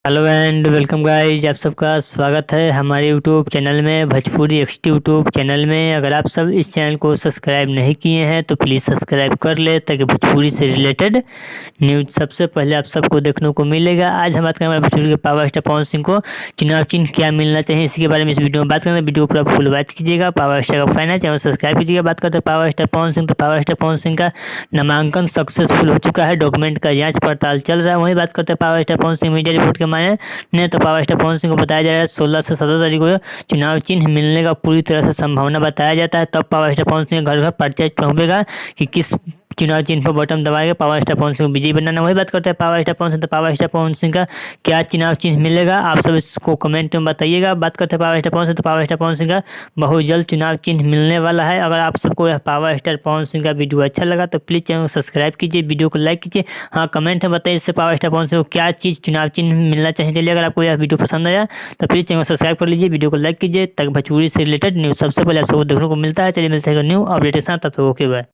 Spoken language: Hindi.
हेलो एंड वेलकम गाइज, आप सबका स्वागत है हमारे यूट्यूब चैनल में, भोजपुरी एक्सटी यूट्यूब चैनल में। अगर आप सब इस चैनल को सब्सक्राइब नहीं किए हैं तो प्लीज़ सब्सक्राइब कर ले ताकि भोजपुरी से रिलेटेड न्यूज सबसे पहले आप सबको देखने को मिलेगा। आज हम बात करेंगे भोजपुरी के पावर स्टार पवन सिंह को चुनाव चिन्ह क्या मिलना चाहिए, इसी के बारे में इस वीडियो में बात करेंगे। वीडियो पूरा फुल वॉच कीजिएगा। पावर स्टार का फैन है, चैनल सब्सक्राइब कीजिएगा। बात करते हैं पावर स्टार पवन सिंह, तो पावर स्टार पवन सिंह का नामांकन सक्सेसफुल हो चुका है, डॉक्यूमेंट का जांच पड़ताल चल रहा है। वहीं बात करते हैं power star Pawan Singh media report के माने तो पावर स्टार पवन सिंह को बताया जा रहा है 16 से 17 तारीख को चुनाव चिन्ह मिलने का पूरी तरह से संभावना बताया जाता है। तब पावर स्टार पवन सिंह घर घर पर्चा पहुंचेगा कि किस चुनाव चिन्ह पर button दबाएगा power star Pawan Singh को विजयी बनाना। वही बात करते हैं पावर स्टार पवन सिंह, तो पावर स्टार पवन सिंह का क्या चुनाव चिन्ह मिलेगा, आप सब इसको कमेंट में बताइएगा। बात करते हैं पावर स्टार पवन सिंह, तो पावर स्टार पवन सिंह का बहुत जल्द चुनाव चिन्ह मिलने वाला है। अगर आप सबको यह पावर स्टार पवन सिंह का वीडियो अच्छा लगा तो प्लीज़ चैनल को सब्सक्राइब कीजिए, वीडियो को लाइक कीजिए। हाँ, कमेंट में बताइए इससे पावर स्टार पवन सिंह को क्या चीज़ चुनाव चिन्ह मिलना चाहिए। चलिए, अगर आपको यह वीडियो पसंद आया तो प्लीज़ चैनल को सब्सक्राइब कर लीजिए, वीडियो को लाइक कीजिए ताकि भोजपुरी से रिलेटेड न्यूज़ सबसे पहले आप सबको देखने को मिलता है। चलिए मिलते हैं न्यू अपडेट के साथ, तब तक ओके बाय।